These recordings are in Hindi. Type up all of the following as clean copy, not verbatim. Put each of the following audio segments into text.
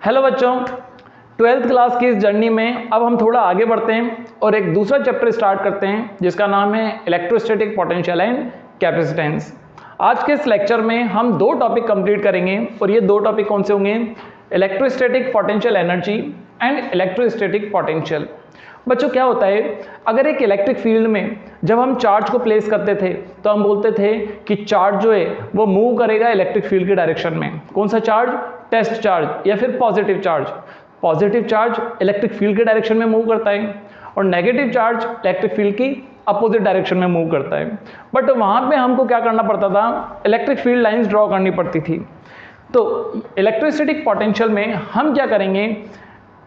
हेलो बच्चों, 12th क्लास की इस जर्नी में अब हम थोड़ा आगे बढ़ते हैं और एक दूसरा चैप्टर स्टार्ट करते हैं जिसका नाम है इलेक्ट्रोस्टैटिक पोटेंशियल एंड कैपेसिटेंस। आज के इस लेक्चर में हम दो टॉपिक कंप्लीट करेंगे और ये दो टॉपिक कौन से होंगे? Electrostatic potential energy and electrostatic potential. बच्चों क्या होता है, अगर एक इलेक्ट्रिक फील्ड में जब हम चार्ज को प्लेस करते थे तो हम बोलते थे कि चार्ज जो है वो मूव करेगा इलेक्ट्रिक फील्ड की डायरेक्शन में। कौन सा चार्ज? टेस्ट चार्ज या फिर positive charge. Positive charge electric field के डायरेक्शन में मूव करता है और नेगेटिव चार्ज इलेक्ट्रिक फील्ड की अपोजिट डायरेक्शन में मूव करता है। बट वहाँ पे हमको क्या करना पड़ता था? इलेक्ट्रिक फील्ड लाइंस ड्रॉ करनी पड़ती थी। तो इलेक्ट्रोस्टैटिक पोटेंशियल में हम क्या करेंगे,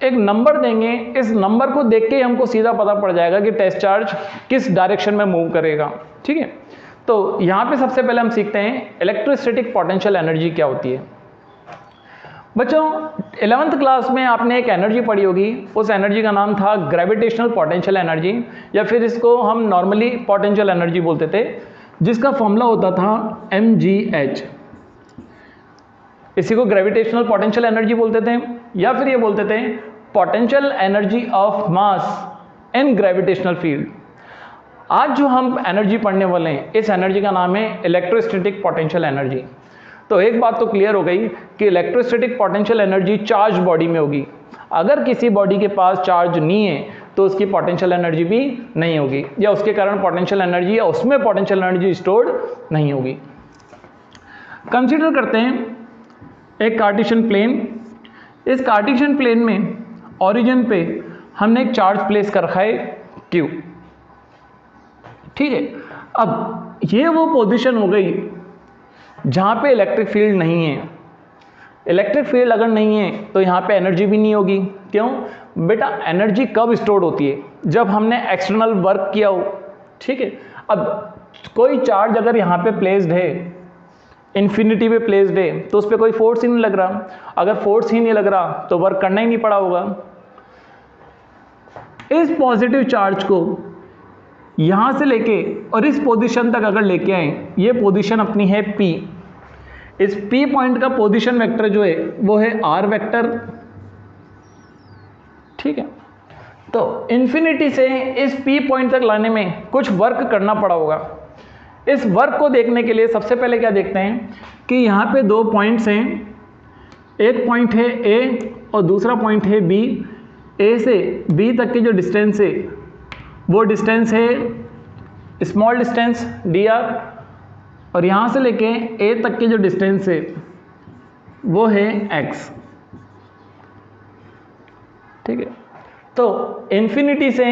एक नंबर देंगे, इस नंबर को देख के हमको सीधा पता पड़ जाएगा कि टेस्ट चार्ज किस डायरेक्शन में मूव करेगा। ठीक है, तो यहाँ पे सबसे पहले हम सीखते हैं इलेक्ट्रोस्टैटिक पोटेंशियल एनर्जी क्या होती है। बच्चों 11th क्लास में आपने एक एनर्जी पढ़ी होगी, उस एनर्जी का नाम था ग्रेविटेशनल पोटेंशियल एनर्जी या फिर इसको हम नॉर्मली पोटेंशियल एनर्जी बोलते थे, जिसका फॉर्मूला होता था mgh। इसी को ग्रेविटेशनल पोटेंशियल एनर्जी बोलते थे या फिर ये बोलते थे potential energy of mass in gravitational field. आज जो हम एनर्जी पढ़ने वाले हैं इस एनर्जी का नाम है इलेक्ट्रोस्टैटिक पोटेंशियल एनर्जी। तो एक बात तो क्लियर हो गई कि electrostatic potential energy charge body में होगी। अगर किसी बॉडी के पास चार्ज नहीं है तो उसकी पोटेंशियल एनर्जी भी नहीं होगी या उसके कारण पोटेंशियल एनर्जी या उसमें पोटेंशियल एनर्जी स्टोर्ड नहीं होगी। कंसीडर करते हैं एक कार्टेशियन प्लेन। इस कार्टेशियन प्लेन में ओरिजिन पे हमने एक चार्ज प्लेस कर रखा है Q। ठीक है, अब ये वो पोजीशन हो गई जहाँ पे इलेक्ट्रिक फील्ड नहीं है। इलेक्ट्रिक फील्ड अगर नहीं है तो यहाँ पे एनर्जी भी नहीं होगी। क्यों बेटा? एनर्जी कब स्टोर होती है? जब हमने एक्सटर्नल वर्क किया हो। ठीक है, अब कोई चार्ज अगर यहाँ पे प्लेस्ड है, इन्फिनिटी पे प्लेस्ड है, तो उस पर कोई फोर्स ही नहीं लग रहा। अगर फोर्स ही नहीं लग रहा तो वर्क करना ही नहीं पड़ा होगा। इस पॉजिटिव चार्ज को यहां से लेके और इस पोजीशन तक अगर लेके आए, ये पोजीशन अपनी है P। इस P पॉइंट का पोजीशन वेक्टर जो है वो है R वेक्टर। ठीक है, तो इन्फिनिटी से इस P पॉइंट तक लाने में कुछ वर्क करना पड़ा होगा। इस वर्क को देखने के लिए सबसे पहले क्या देखते हैं कि यहाँ पे दो पॉइंट्स हैं, एक पॉइंट है A और दूसरा पॉइंट है B। A से B तक की जो डिस्टेंस है वो डिस्टेंस है स्मॉल डिस्टेंस dr और यहाँ से लेके A तक की जो डिस्टेंस है वो है x। ठीक है, तो इन्फिनिटी से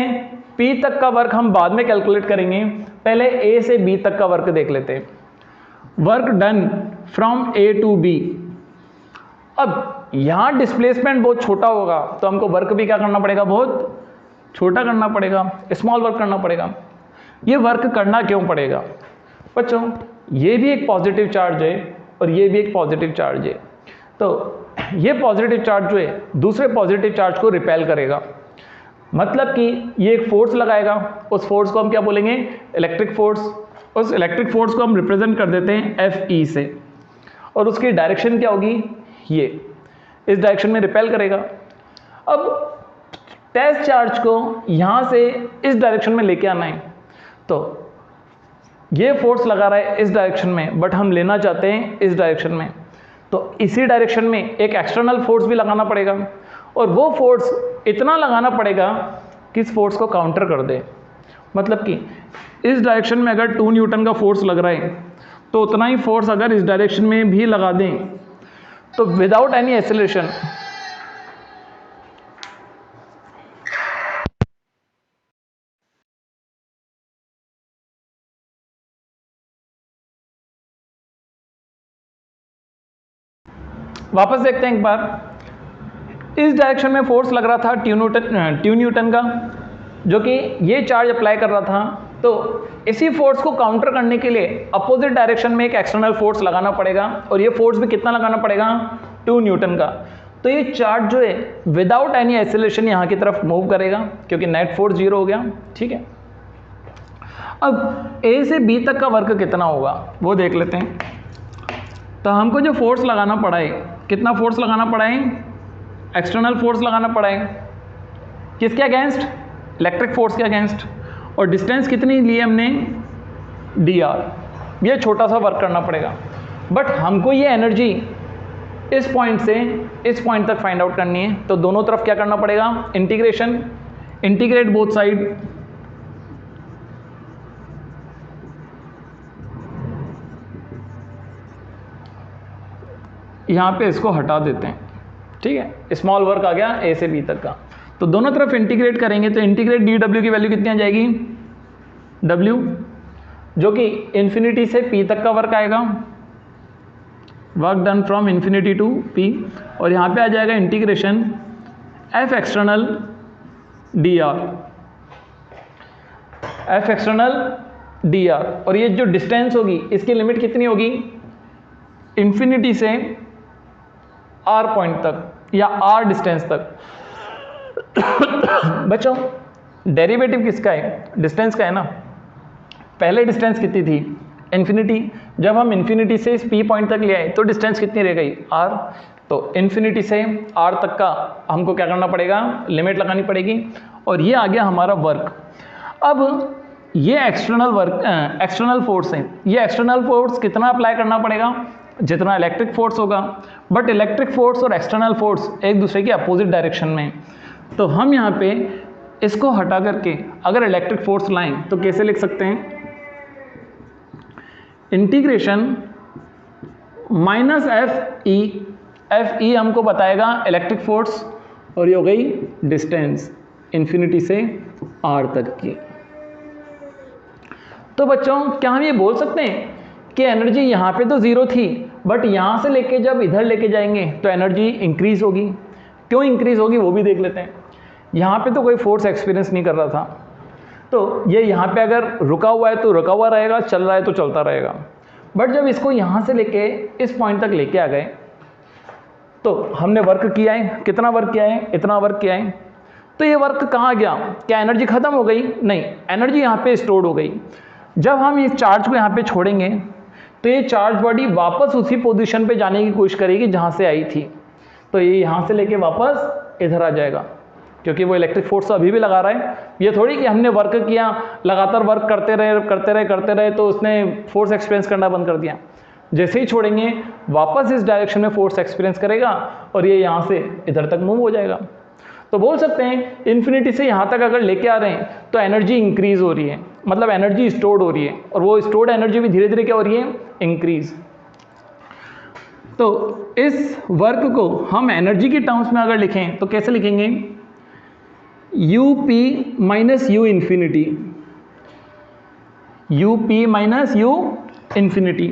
P तक का वर्क हम बाद में कैलकुलेट करेंगे, पहले A से B तक का वर्क देख लेते हैं। Work done from A to B। अब यहाँ डिस्प्लेसमेंट बहुत छोटा होगा तो हमको वर्क भी क्या करना पड़ेगा? बहुत छोटा करना पड़ेगा, स्मॉल वर्क करना पड़ेगा। ये वर्क करना क्यों पड़ेगा? बच्चों ये भी एक पॉजिटिव चार्ज है और ये भी एक पॉजिटिव चार्ज है, तो ये पॉजिटिव चार्ज जो है दूसरे पॉजिटिव चार्ज को रिपेल करेगा। मतलब कि ये एक फोर्स लगाएगा, उस फोर्स को हम क्या बोलेंगे? Electric force. उस इलेक्ट्रिक फोर्स को हम रिप्रेजेंट कर देते हैं Fe से और उसकी डायरेक्शन क्या होगी? ये इस डायरेक्शन में रिपेल करेगा। अब टेस्ट चार्ज को यहाँ से इस डायरेक्शन में लेके आना है, तो ये फोर्स लगा रहा है इस डायरेक्शन में बट हम लेना चाहते हैं इस डायरेक्शन में, तो इसी डायरेक्शन में एक एक्सटर्नल फोर्स भी लगाना पड़ेगा और वो फोर्स इतना लगाना पड़ेगा कि इस फोर्स को काउंटर कर दे। मतलब कि इस डायरेक्शन में अगर 2 न्यूटन का फोर्स लग रहा है तो उतना ही फोर्स अगर इस डायरेक्शन में भी लगा दें तो विदाउट एनी एक्सेलरेशन वापस देखते हैं एक बार। इस डायरेक्शन में फोर्स लग रहा था 2 न्यूटन का, जो कि ये चार्ज अप्लाई कर रहा था। तो इसी फोर्स को काउंटर करने के लिए अपोजिट डायरेक्शन में एक एक्सटर्नल फोर्स लगाना पड़ेगा और ये फोर्स भी कितना लगाना पड़ेगा? 2 न्यूटन का। तो ये चार्ज जो है विदाउट एनी एक्सेलरेशन यहाँ की तरफ मूव करेगा क्योंकि नेट फोर्स 0 हो गया। ठीक है, अब A से B तक का वर्क कितना होगा वो देख लेते हैं। तो हमको जो फोर्स लगाना पड़ा है, कितना फोर्स लगाना पड़ा है? एक्सटर्नल फोर्स लगाना पड़ा है, किसके अगेंस्ट? इलेक्ट्रिक फोर्स के अगेंस्ट। और डिस्टेंस कितनी ली हमने? dr। ये छोटा सा वर्क करना पड़ेगा, बट हमको ये एनर्जी इस पॉइंट से इस पॉइंट तक फाइंड आउट करनी है। तो दोनों तरफ क्या करना पड़ेगा? Integration, integrate both side. यहां पे इसको हटा देते हैं, ठीक है, स्मॉल वर्क आ गया ए से बी तक का। तो दोनों तरफ इंटीग्रेट करेंगे तो इंटीग्रेट dw की वैल्यू कितनी आ जाएगी? w, जो कि इंफिनिटी से p तक का वर्क आएगा, work done from infinity to p। और यहाँ पे आ जाएगा integration f external dr, f external dr। और ये जो डिस्टेंस होगी इसकी लिमिट कितनी होगी? इंफिनिटी से r पॉइंट तक या r डिस्टेंस तक। बच्चों डेरिवेटिव किसका है? डिस्टेंस का है ना। पहले डिस्टेंस कितनी थी? इन्फिनिटी। जब हम इन्फिनिटी से इस p पॉइंट तक ले आए तो डिस्टेंस कितनी रह गई? r। तो इन्फिनिटी से r तक का हमको क्या करना पड़ेगा? लिमिट लगानी पड़ेगी। और ये आ गया हमारा वर्क। अब ये एक्सटर्नल वर्क, एक्सटर्नल फोर्स है। ये एक्सटर्नल फोर्स कितना अप्लाई करना पड़ेगा? जितना इलेक्ट्रिक फोर्स होगा। बट इलेक्ट्रिक फोर्स और एक्सटर्नल फोर्स एक दूसरे के अपोजिट डायरेक्शन में। तो हम यहाँ पे इसको हटा करके अगर इलेक्ट्रिक फोर्स लाएं तो कैसे लिख सकते हैं? इंटीग्रेशन माइनस एफ ई हमको बताएगा इलेक्ट्रिक फोर्स, और ये हो गई डिस्टेंस इन्फिनिटी से r तक की। तो बच्चों क्या हम ये बोल सकते हैं कि एनर्जी यहाँ पे तो ज़ीरो थी, बट यहाँ से लेके जब इधर लेके जाएंगे तो एनर्जी इंक्रीज होगी? क्यों इंक्रीज होगी वो भी देख लेते हैं। यहाँ पे तो कोई फोर्स एक्सपीरियंस नहीं कर रहा था, तो ये यहाँ पे अगर रुका हुआ है तो रुका हुआ रहेगा, चल रहा है तो चलता रहेगा। बट जब इसको यहाँ से लेके इस पॉइंट तक लेके आ गए तो हमने वर्क किया है। कितना वर्क किया है? इतना वर्क किया है। तो ये वर्क कहाँ गया? क्या एनर्जी खत्म हो गई? नहीं, एनर्जी यहाँ पे स्टोर्ड हो गई। जब हम इस चार्ज को यहाँ पे छोड़ेंगे तो ये चार्ज बॉडी वापस उसी पोजीशन पे जाने की कोशिश करेगी जहाँ से आई थी। तो ये यहाँ से लेके वापस इधर आ जाएगा, क्योंकि वो इलेक्ट्रिक फोर्स अभी भी लगा रहा है। ये थोड़ी कि हमने वर्क किया, लगातार वर्क करते रहे तो उसने फोर्स एक्सपीरियंस करना बंद कर दिया। जैसे ही छोड़ेंगे वापस इस डायरेक्शन में फोर्स एक्सपीरियंस करेगा और ये यहाँ से इधर तक मूव हो जाएगा। तो बोल सकते हैं इन्फिनिटी से यहाँ तक अगर लेके आ रहे हैं तो एनर्जी इंक्रीज हो रही है, मतलब एनर्जी स्टोर्ड हो रही है, और वो स्टोर्ड एनर्जी भी धीरे धीरे क्या हो रही है? इंक्रीज। तो इस वर्क को हम एनर्जी की टर्म्स में अगर लिखें तो कैसे लिखेंगे? UP minus U infinity, UP minus U infinity.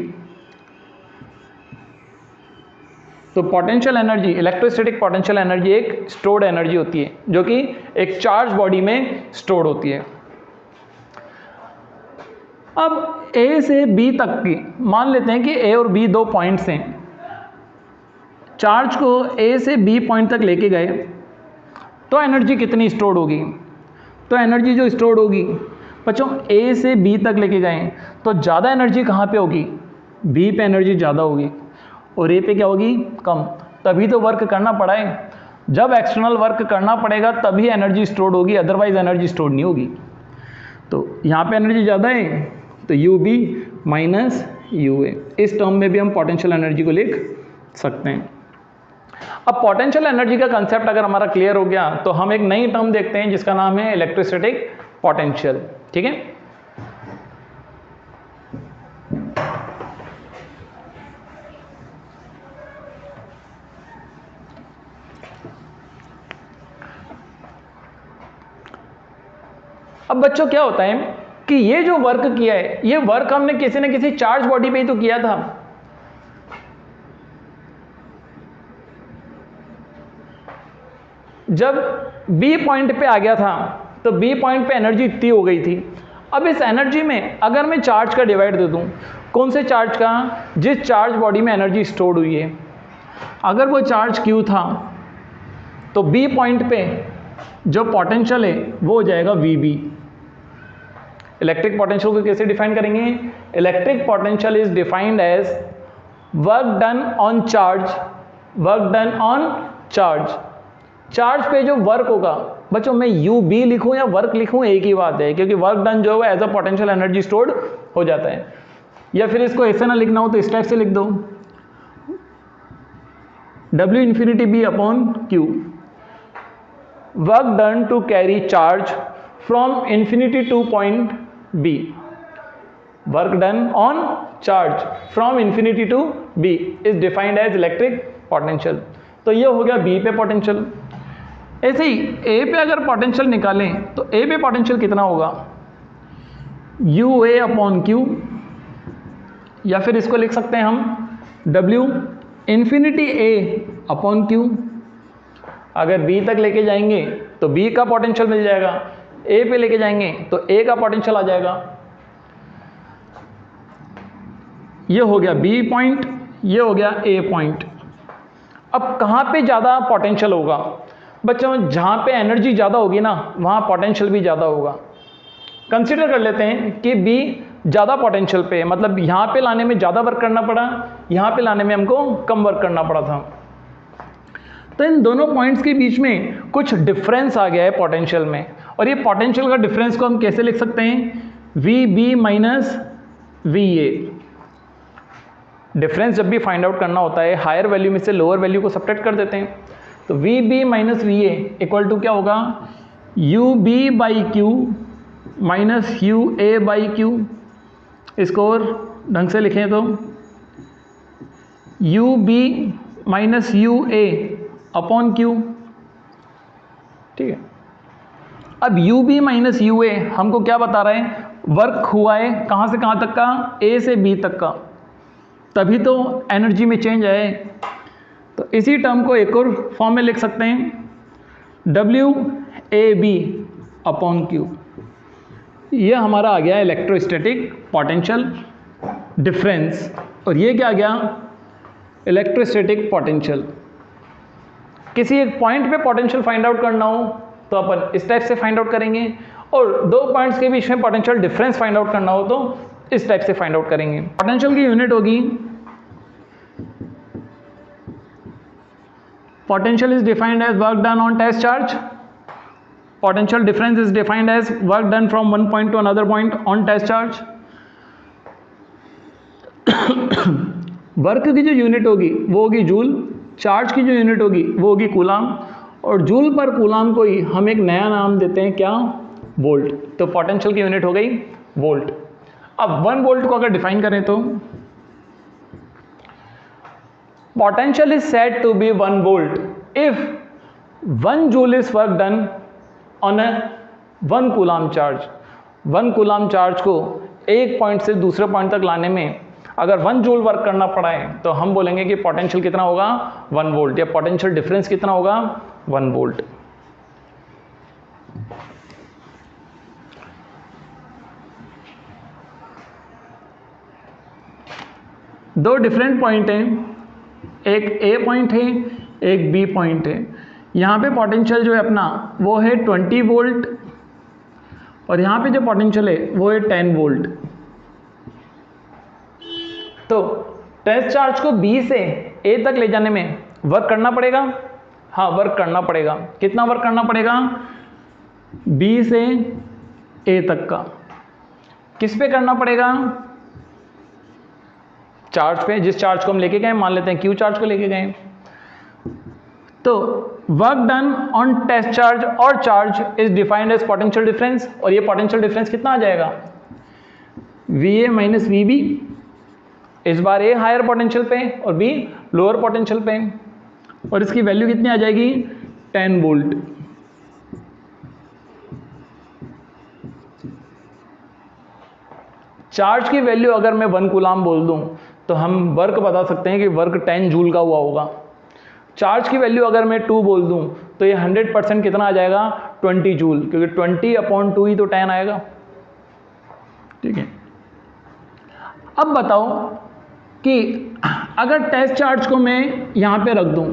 तो potential energy, electrostatic potential energy एक स्टोर्ड एनर्जी होती है जो कि एक चार्ज बॉडी में स्टोर्ड होती है। अब A से B तक की मान लेते हैं कि A और B दो पॉइंट्स हैं। चार्ज को A से B पॉइंट तक लेके गए तो एनर्जी कितनी स्टोर्ड होगी? तो एनर्जी जो स्टोर्ड होगी बच्चों A से B तक लेके गए तो ज़्यादा एनर्जी कहाँ पे होगी? B पे एनर्जी ज़्यादा होगी और A पे क्या होगी? कम। तभी तो वर्क करना पड़ा है। जब एक्सटर्नल वर्क करना पड़ेगा तभी एनर्जी स्टोर्ड होगी, अदरवाइज एनर्जी स्टोर्ड नहीं होगी। तो यहाँ पे एनर्जी ज़्यादा है तो UB माइनस UA, इस टर्म में भी हम पोटेंशियल एनर्जी को लिख सकते हैं। अब पोटेंशियल एनर्जी का कंसेप्ट अगर हमारा क्लियर हो गया तो हम एक नई टर्म देखते हैं जिसका नाम है इलेक्ट्रोस्टैटिक पोटेंशियल। ठीक है, अब बच्चों क्या होता है कि ये जो वर्क किया है ये वर्क हमने किसी न किसी चार्ज बॉडी पे ही तो किया था। जब B पॉइंट पे आ गया था तो B पॉइंट पे एनर्जी इतनी हो गई थी। अब इस एनर्जी में अगर मैं चार्ज का डिवाइड दे दूं, कौन से चार्ज का? जिस चार्ज बॉडी में एनर्जी स्टोर्ड हुई है। अगर वो चार्ज Q था तो B पॉइंट पे जो पोटेंशियल है वो हो जाएगा VB। इलेक्ट्रिक पोटेंशियल को कैसे डिफाइन करेंगे? Electric potential is defined as work done on charge, work done on charge charge पे जो वर्क होगा, बच्चों मैं यू बी लिखूं या वर्क लिखूं एक ही बात है, क्योंकि वर्क डन जो है as a potential energy stored हो जाता है। या फिर इसको ऐसे ना लिखना हो तो इस टाइप से लिख दो, W infinity B upon Q, work done to carry charge from infinity to point B, work done on charge from infinity to B is defined as electric potential। तो ये हो गया B पे पोटेंशियल। ऐसे ही A पे अगर पोटेंशियल निकालें तो A पे पोटेंशियल कितना होगा, UA अपॉन Q, या फिर इसको लिख सकते हैं हम W infinity A upon Q। अगर B तक लेके जाएंगे तो B का पोटेंशियल मिल जाएगा, A पे लेके जाएंगे तो A का पोटेंशियल आ जाएगा। ये हो गया B पॉइंट, ये हो गया A पॉइंट। अब कहाँ पे ज़्यादा पोटेंशियल होगा बच्चों, जहाँ पे एनर्जी ज़्यादा होगी ना वहाँ पोटेंशियल भी ज़्यादा होगा। कंसिडर कर लेते हैं कि B ज़्यादा पोटेंशियल पे, मतलब यहाँ पे लाने में ज़्यादा वर्क करना पड़ा, यहाँ पे लाने में हमको कम वर्क करना पड़ा था। तो इन दोनों पॉइंट्स के बीच में कुछ डिफरेंस आ गया है पोटेंशियल में, और ये पोटेंशियल का डिफरेंस को हम कैसे लिख सकते हैं, VB माइनस VA। डिफरेंस जब भी फाइंड आउट करना होता है हायर वैल्यू में से लोअर वैल्यू को सब्ट्रैक्ट कर देते हैं। तो VB minus VA equal to क्या होगा, UB by Q minus UA by Q। इसको और ढंग से लिखें तो UB minus UA upon Q। ठीक है, अब UB माइनस UA हमको क्या बता रहे हैं, वर्क हुआ है कहाँ से कहाँ तक का, A से B तक का, तभी तो एनर्जी में चेंज है। तो इसी टर्म को एक और फॉर्म में लिख सकते हैं, WAB अपॉन Q। ये हमारा आ गया इलेक्ट्रोस्टैटिक पोटेंशियल डिफरेंस, और ये क्या आ गया, इलेक्ट्रोस्टैटिक पोटेंशियल। किसी एक पॉइंट पे पोटेंशियल फाइंड आउट करना हो तो अपन इस टाइप से फाइंड आउट करेंगे, और दो पॉइंट्स के बीच में पोटेंशियल डिफरेंस फाइंड आउट करना हो तो इस टाइप से फाइंड आउट करेंगे। पोटेंशियल की यूनिट होगी, potential is defined as work done on test charge, potential difference is defined as work done from one point to another point on test charge। Work की जो यूनिट होगी वो होगी जूल, चार्ज की जो यूनिट होगी वो होगी कूलाम, और जूल पर कूलाम को ही हम एक नया नाम देते हैं क्या, वोल्ट। तो पोटेंशियल की यूनिट हो गई वोल्ट। अब 1 वोल्ट को अगर डिफाइन करें तो potential is said to be 1 volt if 1 joule is work done on a 1 coulomb charge. 1 coulomb charge को एक पॉइंट से दूसरे पॉइंट तक लाने में अगर 1 जूल वर्क करना पड़ा है तो हम बोलेंगे कि पोटेंशियल कितना होगा, 1 वोल्ट, या पोटेंशियल डिफरेंस कितना होगा, 1 वोल्ट। दो डिफरेंट पॉइंट हैं, एक A पॉइंट है एक B पॉइंट है। यहाँ पे पोटेंशियल जो है अपना वो है 20 वोल्ट, और यहाँ पे जो पोटेंशियल है वो है 10 वोल्ट। तो टेस्ट चार्ज को B से A तक ले जाने में वर्क करना पड़ेगा, हाँ वर्क करना पड़ेगा। कितना वर्क करना पड़ेगा, B से A तक का। किस पे करना पड़ेगा, चार्ज पे, जिस चार्ज को हम लेके गए, मान लेते हैं Q चार्ज को लेके गए। तो work done on test charge और charge is defined as potential difference, और ये पोटेंशियल डिफरेंस कितना आ जाएगा, VA माइनस VB। इस बार A हायर पोटेंशियल पे और B लोअर पोटेंशियल पे, और इसकी वैल्यू कितनी आ जाएगी, 10 वोल्ट। चार्ज की वैल्यू अगर मैं 1 कूलाम बोल दूं तो हम वर्क बता सकते हैं कि वर्क 10 जूल का हुआ होगा। चार्ज की वैल्यू अगर मैं 2 बोल दूं तो ये 100% कितना आ जाएगा, 20 जूल, क्योंकि 20 अपॉन 2 ही तो 10 आएगा। ठीक है, अब बताओ कि अगर टेस्ट चार्ज को मैं यहाँ पे रख दूं,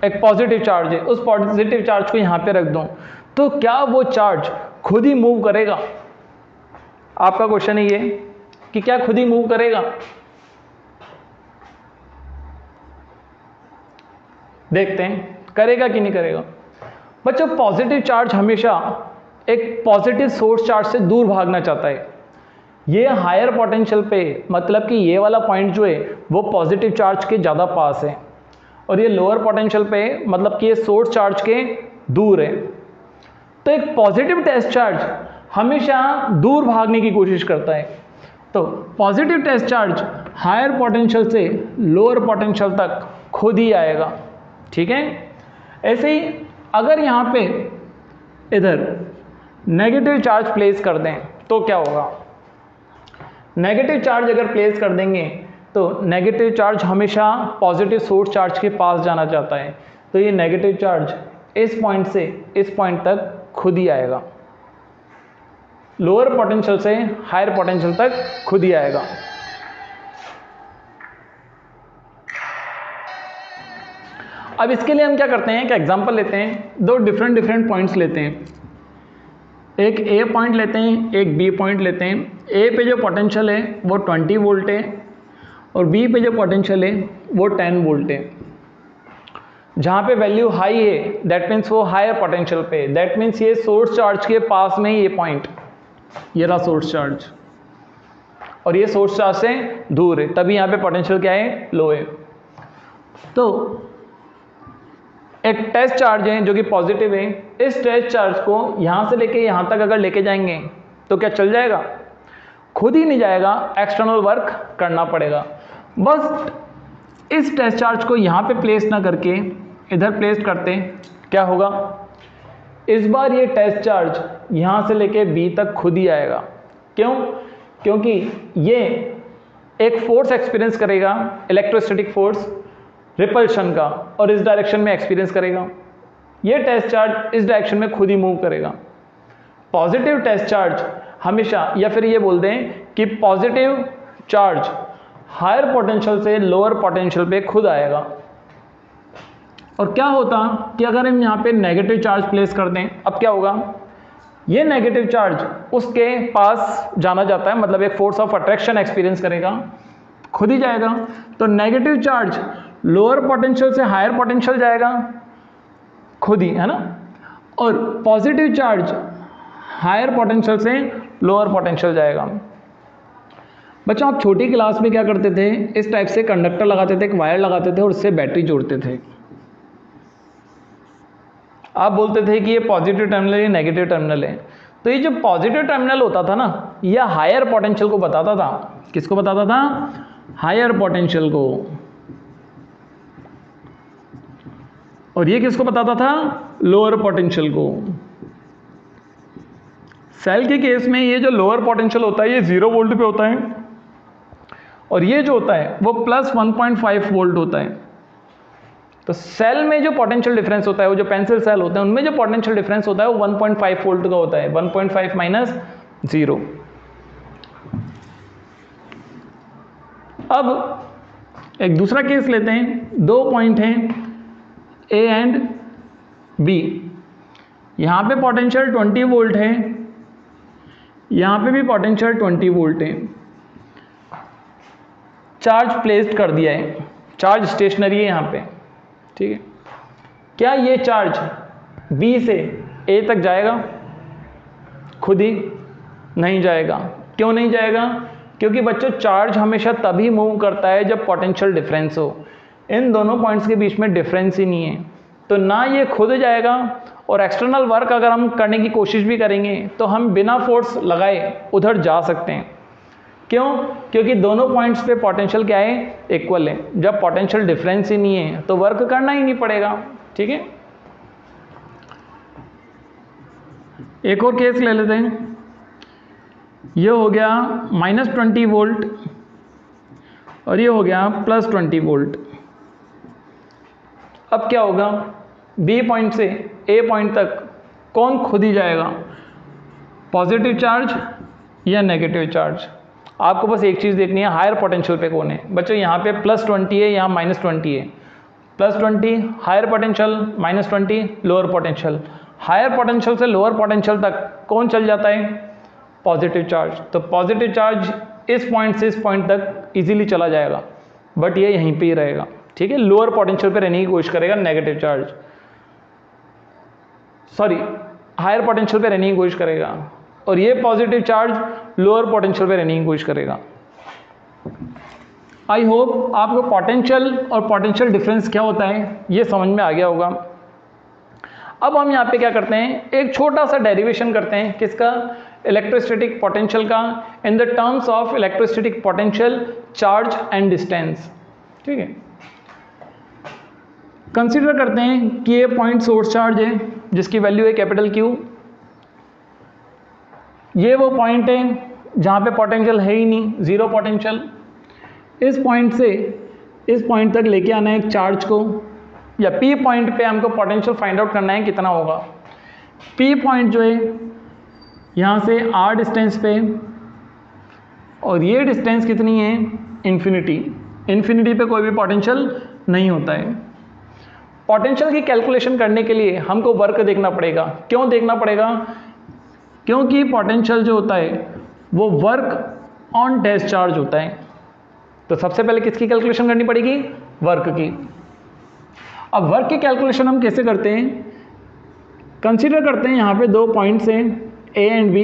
एक पॉजिटिव चार्ज है, उस पॉजिटिव चार्ज को यहाँ पे रख दूं, तो क्या वो चार्ज खुद ही मूव करेगा? आपका क्वेश्चन है ये कि क्या खुद ही मूव करेगा? देखते हैं करेगा कि नहीं करेगा। बच्चों पॉजिटिव चार्ज हमेशा एक पॉजिटिव सोर्स चार्ज से दूर भागना चाहता है। ये हायर पोटेंशियल पे, मतलब कि ये वाला पॉइंट जो है वो पॉजिटिव चार्ज के ज़्यादा पास है, और ये लोअर पोटेंशियल पे मतलब कि ये सोर्स चार्ज के दूर है। तो एक पॉजिटिव टेस्ट चार्ज हमेशा दूर भागने की कोशिश करता है। तो positive test charge higher potential से लोअर पोटेंशियल तक खुद ही आएगा, ठीक है। ऐसे ही अगर यहाँ पे इधर नेगेटिव चार्ज प्लेस कर दें तो क्या होगा। नेगेटिव चार्ज अगर प्लेस कर देंगे तो नेगेटिव चार्ज हमेशा पॉजिटिव सोर्स चार्ज के पास जाना चाहता है, तो ये नेगेटिव चार्ज इस पॉइंट से इस पॉइंट तक खुद ही आएगा, लोअर पोटेंशियल से हायर पोटेंशियल तक खुद ही आएगा। अब इसके लिए हम क्या करते हैं कि एग्जांपल लेते हैं, दो डिफरेंट पॉइंट्स लेते हैं, एक ए पॉइंट लेते हैं, एक बी पॉइंट लेते हैं। ए पे जो पोटेंशियल है वो 20 वोल्ट है और बी पे जो पोटेंशियल है वो 10 वोल्ट है। जहाँ पे वैल्यू हाई है दैट मीन्स वो हायर पोटेंशियल पे, दैट मीन्स ये सोर्स चार्ज के पास में ही ये पॉइंट, ये रहा सोर्स चार्ज, और ये सोर्स चार्ज से दूर है, तभी यहाँ पे पोटेंशियल क्या है, लो है। तो एक टेस्ट चार्ज है जो कि पॉजिटिव है, इस टेस्ट चार्ज को यहाँ से लेके यहाँ तक अगर लेके जाएंगे तो क्या चल जाएगा, खुद ही नहीं जाएगा, एक्सटर्नल वर्क करना पड़ेगा। बस इस टेस्ट चार्ज को यहाँ पे प्लेस ना करके इधर प्लेस करते, क्या होगा, इस बार ये टेस्ट चार्ज यहाँ से लेके बी तक खुद ही आएगा। क्यों, क्योंकि ये एक फोर्स एक्सपीरियंस करेगा, इलेक्ट्रोस्टैटिक फोर्स रिपल्शन का, और इस डायरेक्शन में एक्सपीरियंस करेगा। ये टेस्ट चार्ज इस डायरेक्शन में खुद ही मूव करेगा। पॉजिटिव टेस्ट चार्ज हमेशा, या फिर ये बोल दें कि पॉजिटिव चार्ज हायर पोटेंशियल से लोअर पोटेंशियल पे खुद आएगा। और क्या होता कि अगर हम यहाँ पे नेगेटिव चार्ज प्लेस कर दें, अब क्या होगा, ये नेगेटिव चार्ज उसके पास जाना जाता है, मतलब एक फोर्स ऑफ अट्रैक्शन एक्सपीरियंस करेगा, खुद ही जाएगा। तो नेगेटिव चार्ज लोअर पोटेंशियल से हायर पोटेंशियल जाएगा खुद ही, है ना, और पॉजिटिव चार्ज हायर पोटेंशियल से लोअर पोटेंशियल जाएगा। बच्चों आप छोटी क्लास में क्या करते थे, इस टाइप से कंडक्टर लगाते थे, एक वायर लगाते थे और उससे बैटरी जोड़ते थे। आप बोलते थे कि ये पॉजिटिव टर्मिनल है, नेगेटिव टर्मिनल है। तो ये जो पॉजिटिव टर्मिनल होता था ना, यह हायर पोटेंशियल को बताता था। किसको बताता था, हायर पोटेंशियल को। और ये किसको बताता था, लोअर पोटेंशियल को। सेल के केस में ये जो लोअर पोटेंशियल होता है ये 0 वोल्ट पे होता है, और ये जो होता है वो प्लस 1.5 वोल्ट होता है। तो सेल में जो पोटेंशियल डिफरेंस होता है, वो जो पेंसिल सेल होते हैं उनमें जो पोटेंशियल डिफरेंस होता है वो 1.5 वोल्ट का होता है, 1.5 माइनस 0। अब एक दूसरा केस लेते हैं, दो पॉइंट हैं ए एंड बी, यहाँ पे पोटेंशियल 20 वोल्ट है, यहाँ पे भी पोटेंशियल 20 वोल्ट है। चार्ज प्लेस्ड कर दिया है, चार्ज स्टेशनरी है यहाँ पे, ठीक है। क्या ये चार्ज बी से ए तक जाएगा, खुद ही नहीं जाएगा। क्यों नहीं जाएगा, क्योंकि बच्चों चार्ज हमेशा तभी मूव करता है जब पोटेंशियल डिफरेंस हो। इन दोनों पॉइंट्स के बीच में डिफरेंस ही नहीं है, तो ना ये खुद जाएगा, और एक्सटर्नल वर्क अगर हम करने की कोशिश भी करेंगे तो हम बिना फोर्स लगाए उधर जा सकते हैं। क्यों, क्योंकि दोनों पॉइंट्स पे पोटेंशियल क्या है, इक्वल है। जब पोटेंशियल डिफरेंस ही नहीं है तो वर्क करना ही नहीं पड़ेगा, ठीक है। एक और केस ले लेते हैं, ये हो गया -20 वोल्ट और ये हो गया +20 वोल्ट। अब क्या होगा, बी पॉइंट से ए पॉइंट तक कौन खुद ही जाएगा, पॉजिटिव चार्ज या नेगेटिव चार्ज। आपको बस एक चीज़ देखनी है, हायर पोटेंशियल पे कौन है। बच्चों यहाँ पे +20 है, यहाँ -20 है। +20 higher potential, -20 lower potential. Higher potential से लोअर पोटेंशियल तक कौन चल जाता है, पॉजिटिव चार्ज। तो पॉजिटिव चार्ज इस पॉइंट से इस पॉइंट तक इजीली चला जाएगा, बट ये यहीं पे ही रहेगा, ठीक है। लोअर पोटेंशियल पे रहने की कोशिश करेगा negative charge. Sorry higher potential पे रहने की कोशिश करेगा, और ये पॉजिटिव चार्ज लोअर पोटेंशियल पे रहने की कोशिश करेगा। आई होप आपको पोटेंशियल और पोटेंशियल डिफरेंस क्या होता है ये समझ में आ गया होगा। अब हम यहाँ पे क्या करते हैं, एक छोटा सा डेरिवेशन करते हैं, किसका, इलेक्ट्रोस्टैटिक पोटेंशियल का, in the terms of electrostatic potential, charge and distance. ठीक है, कंसीडर करते हैं कि ये पॉइंट सोर्स चार्ज है जिसकी वैल्यू है कैपिटल Q। ये वो पॉइंट है जहाँ पे पोटेंशियल है ही नहीं, जीरो पोटेंशियल। इस पॉइंट से इस पॉइंट तक लेके आना है एक चार्ज को, या P पॉइंट पे हमको पोटेंशियल फाइंड आउट करना है कितना होगा। P पॉइंट जो है यहाँ से R डिस्टेंस पे, और ये डिस्टेंस कितनी है, इन्फिनिटी। इन्फिनिटी पे कोई भी पोटेंशियल नहीं होता है। पोटेंशियल की कैलकुलेशन करने के लिए हमको वर्क देखना पड़ेगा। क्यों देखना पड़ेगा, क्योंकि पोटेंशियल जो होता है वो वर्क ऑन डैश चार्ज होता है। तो सबसे पहले किसकी कैलकुलेशन करनी पड़ेगी, वर्क की। अब वर्क की कैलकुलेशन हम कैसे करते हैं, कंसीडर करते हैं यहाँ पे दो पॉइंट्स हैं A एंड B,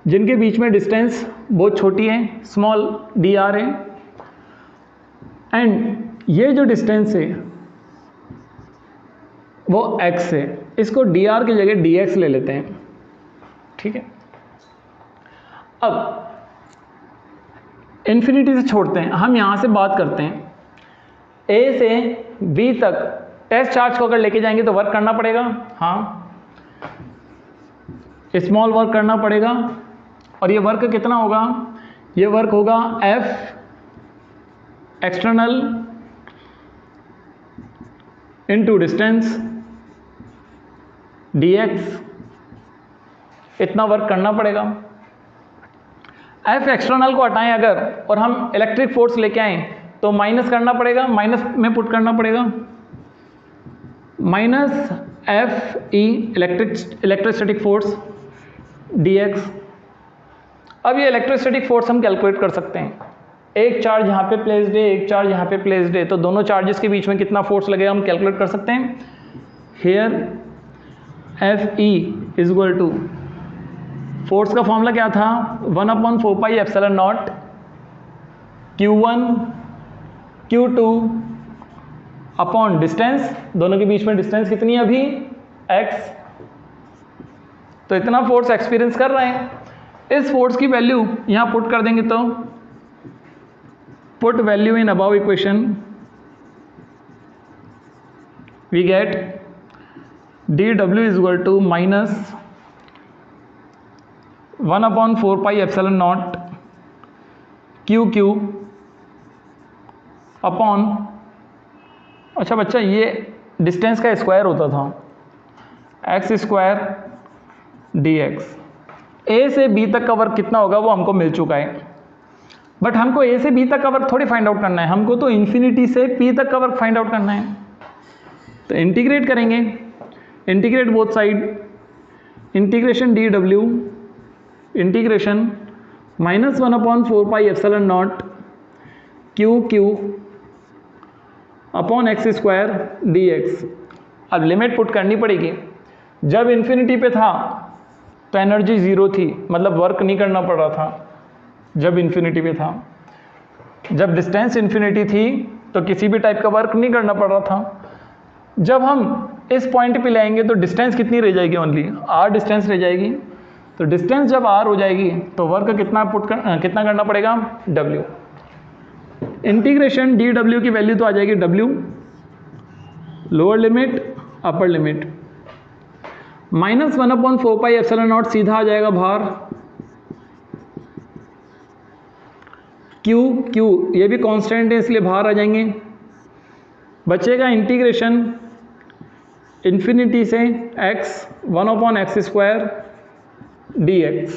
जिनके बीच में डिस्टेंस बहुत छोटी है, स्मॉल dr है, एंड ये जो डिस्टेंस है वो x है। इसको dr की जगह dx ले लेते हैं। ठीक है, अब इन्फिनिटी से छोड़ते हैं, हम यहाँ से बात करते हैं A से B तक टेस्ट चार्ज को अगर लेके जाएंगे तो वर्क करना पड़ेगा, हाँ स्मॉल वर्क करना पड़ेगा। और ये वर्क कितना होगा, ये वर्क होगा F external into distance dx, इतना वर्क करना पड़ेगा। F एक्सटर्नल को हटाएं अगर और हम इलेक्ट्रिक फोर्स लेके आएँ तो माइनस करना पड़ेगा, माइनस में पुट करना पड़ेगा, minus FE electrostatic force dx। अब ये इलेक्ट्रोस्टैटिक फोर्स हम कैलकुलेट कर सकते हैं। एक चार्ज यहाँ पे प्लेस्ड है, एक चार्ज यहाँ पे प्लेस्ड है, तो दोनों चार्जेस के बीच में कितना फोर्स लगेगा हम कैलकुलेट कर सकते हैं। Here FE is equal to, force का फॉर्मूला क्या था, 1/4πε0 Q1 Q2 अपॉन डिस्टेंस, दोनों के बीच में डिस्टेंस कितनी है अभी, x। तो इतना फोर्स एक्सपीरियंस कर रहे हैं। इस फोर्स की वैल्यू यहाँ पुट कर देंगे तो put value in above equation, we get dW is equal to minus 1/4πε0 QQ upon, अच्छा बच्चा ये डिस्टेंस का स्क्वायर होता था, x स्क्वायर dx। A से B तक का वर्क कितना होगा वो हमको मिल चुका है, बट हमको A से B तक का वर्क थोड़ी फाइंड आउट करना है, हमको तो इन्फिनिटी से P तक का वर्क फाइंड आउट करना है। तो इंटीग्रेट करेंगे, integrate both side, integration dW integration -1/4πε0 QQ upon x square dx। अब लिमिट पुट करनी पड़ेगी। जब इन्फिनिटी पे था तो एनर्जी ज़ीरो थी, मतलब वर्क नहीं करना पड़ रहा था जब इन्फिनिटी पे था। जब डिस्टेंस इन्फिनिटी थी तो किसी भी टाइप का वर्क नहीं करना पड़ रहा था। जब हम इस पॉइंट पे लाएंगे तो डिस्टेंस कितनी रह जाएगी, ओनली r डिस्टेंस रह जाएगी। तो डिस्टेंस जब r हो जाएगी तो वर्क कितना कितना करना पड़ेगा, w। इंटीग्रेशन dW की वैल्यू तो आ जाएगी w, lower limit upper limit, -1/4πε0 सीधा आ जाएगा बाहर, Q ये भी कांस्टेंट है इसलिए बाहर आ जाएंगे। बचेगा इंटीग्रेशन इन्फिनिटी से x 1/x² dx।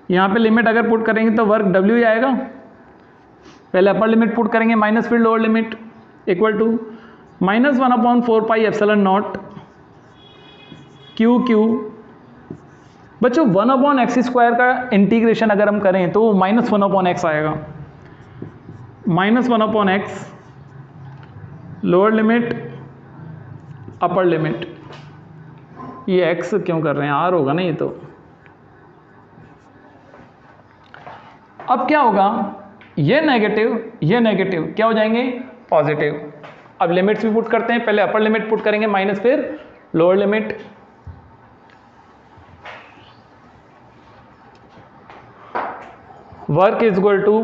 यहाँ पे लिमिट अगर पुट करेंगे तो वर्क w ही आएगा। पहले अपर लिमिट पुट करेंगे माइनस फिर lower limit, equal to -1/4πε0 QQ। बच्चों 1/x² का इंटीग्रेशन अगर हम करें तो -1/x आएगा, -1/x lower limit upper limit. ये एक्स क्यों कर रहे हैं, आर होगा ना ये तो। अब क्या होगा, ये नेगेटिव क्या हो जाएंगे, पॉजिटिव। अब लिमिट्स भी पुट करते हैं, पहले अपर लिमिट पुट करेंगे माइनस फिर lower limit. Work is equal to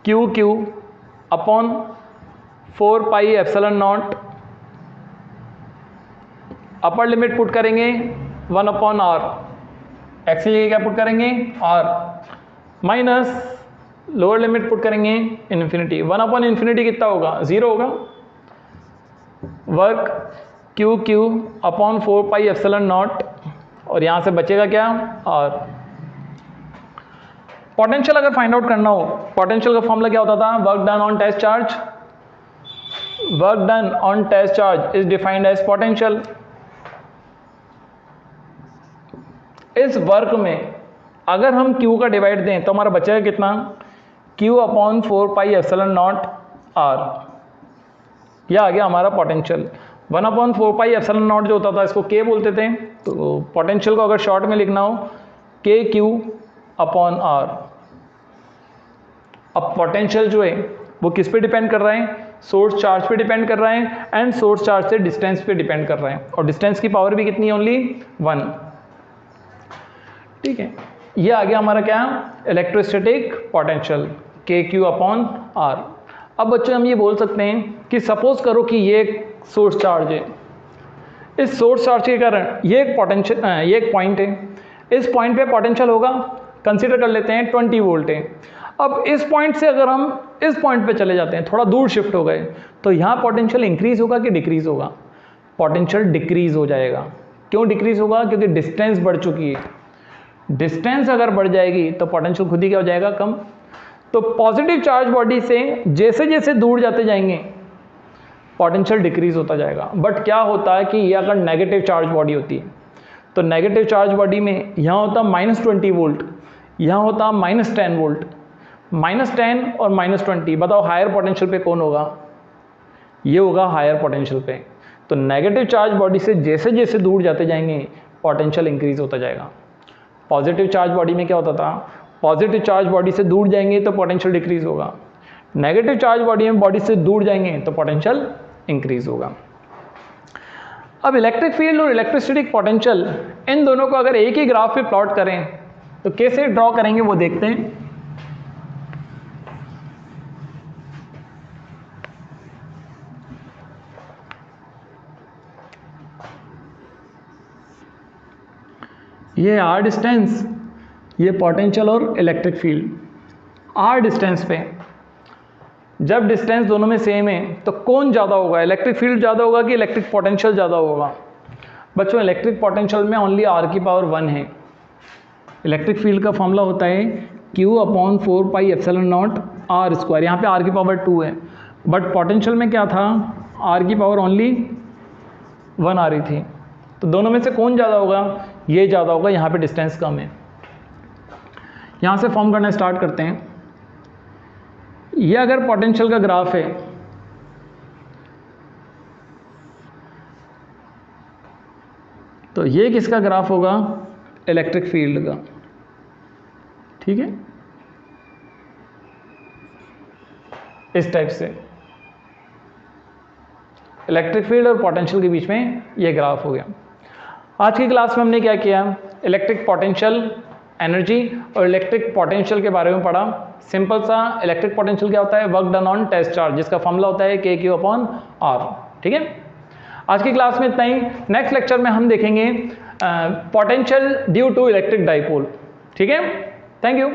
Q upon 4 pi epsilon naught, upper limit put करेंगे 1 अपॉन आर, एक्स की जगह क्या पुट करेंगे R, minus lower limit put करेंगे इन्फिनिटी, 1 अपॉन इन्फिनिटी कितना होगा, 0 होगा। Work Q upon 4 pi epsilon naught, और यहां से बचेगा क्या, आर। पोटेंशियल अगर फाइंड आउट करना हो, पोटेंशियल का फॉर्मूला क्या होता था, work done on test charge, work done on test charge is defined as potential. इस वर्क में अगर हम Q का डिवाइड दें तो हमारा बचेगा कितना, Q upon 4 pi epsilon naught R, यह आ गया हमारा potential. 1 upon 4 pi epsilon naught जो होता था इसको K बोलते थे, तो पोटेंशियल को अगर शॉर्ट में लिखना हो KQ अपॉन आर। अब पोटेंशियल जो है वो किस पे डिपेंड कर रहा है, सोर्स चार्ज पे डिपेंड कर रहा है, एंड सोर्स चार्ज से डिस्टेंस पे डिपेंड कर रहा है, और डिस्टेंस की पावर भी कितनी है, ओनली 1। ठीक है, ये आ गया हमारा क्या, electrostatic potential KQ upon R. अब बच्चों हम ये बोल सकते हैं कि सपोज करो कि ये एक सोर्स चार्ज है, इस सोर्स चार्ज के कारण ये एक पोटेंशियल, ये एक पॉइंट है, इस पॉइंट पे पोटेंशियल होगा, कंसीडर कर लेते हैं 20 वोल्ट है। अब इस पॉइंट से अगर हम इस पॉइंट पे चले जाते हैं, थोड़ा दूर शिफ्ट हो गए, तो यहाँ पोटेंशियल इंक्रीज होगा कि डिक्रीज होगा, पोटेंशियल डिक्रीज हो जाएगा। क्यों डिक्रीज होगा, क्योंकि डिस्टेंस बढ़ चुकी है। डिस्टेंस अगर बढ़ जाएगी तो पोटेंशियल खुद ही क्या हो जाएगा, कम। तो पॉजिटिव चार्ज बॉडी से जैसे जैसे दूर जाते जाएंगे पोटेंशियल डिक्रीज होता जाएगा। बट क्या होता है कि ये अगर नेगेटिव चार्ज बॉडी होती है तो नेगेटिव चार्ज बॉडी में यहाँ होता -20 वोल्ट, यहाँ होता -10 वोल्ट, -10 और -20, बताओ हायर पोटेंशियल पे कौन होगा, ये होगा हायर पोटेंशियल पे। तो नेगेटिव चार्ज बॉडी से जैसे जैसे दूर जाते जाएंगे पोटेंशियल इंक्रीज होता जाएगा। पॉजिटिव चार्ज बॉडी में क्या होता था, पॉजिटिव चार्ज बॉडी से दूर जाएंगे तो पोटेंशियल डिक्रीज होगा, नेगेटिव चार्ज बॉडी से दूर जाएंगे तो पोटेंशियल इंक्रीज होगा। अब इलेक्ट्रिक फील्ड और इलेक्ट्रोस्टैटिक पोटेंशियल, इन दोनों को अगर एक ही ग्राफ पे प्लॉट करें तो कैसे ड्रॉ करेंगे वो देखते हैं। ये आर डिस्टेंस, ये पोटेंशियल और इलेक्ट्रिक फील्ड। आर डिस्टेंस पे जब डिस्टेंस दोनों में सेम है तो कौन ज़्यादा होगा, इलेक्ट्रिक फील्ड ज़्यादा होगा कि इलेक्ट्रिक पोटेंशियल ज़्यादा होगा। बच्चों इलेक्ट्रिक पोटेंशियल में ओनली आर की पावर 1 है। इलेक्ट्रिक फील्ड का फॉर्मूला होता है Q upon 4 pi epsilon naught R square, यहाँ पे आर की पावर 2 है, बट पोटेंशियल में क्या था, आर की पावर ओनली 1 आ रही थी। तो दोनों में से कौन ज़्यादा होगा, ये ज़्यादा होगा, यहाँ पे डिस्टेंस कम है। यहाँ से फॉर्म करना स्टार्ट करते हैं। ये अगर पोटेंशियल का ग्राफ है तो ये किसका ग्राफ होगा, इलेक्ट्रिक फील्ड का। ठीक है, इस टाइप से इलेक्ट्रिक फील्ड और पोटेंशियल के बीच में ये ग्राफ हो गया। आज की क्लास में हमने क्या किया, इलेक्ट्रिक पोटेंशियल एनर्जी और इलेक्ट्रिक पोटेंशियल के बारे में पढ़ा। सिंपल सा इलेक्ट्रिक पोटेंशियल क्या होता है, work done on test charge, जिसका फॉर्मूला होता है KQ अपॉन आर। ठीक है, आज की क्लास में इतना ही। नेक्स्ट लेक्चर में हम देखेंगे potential due to electric dipole. ठीक है, थैंक यू।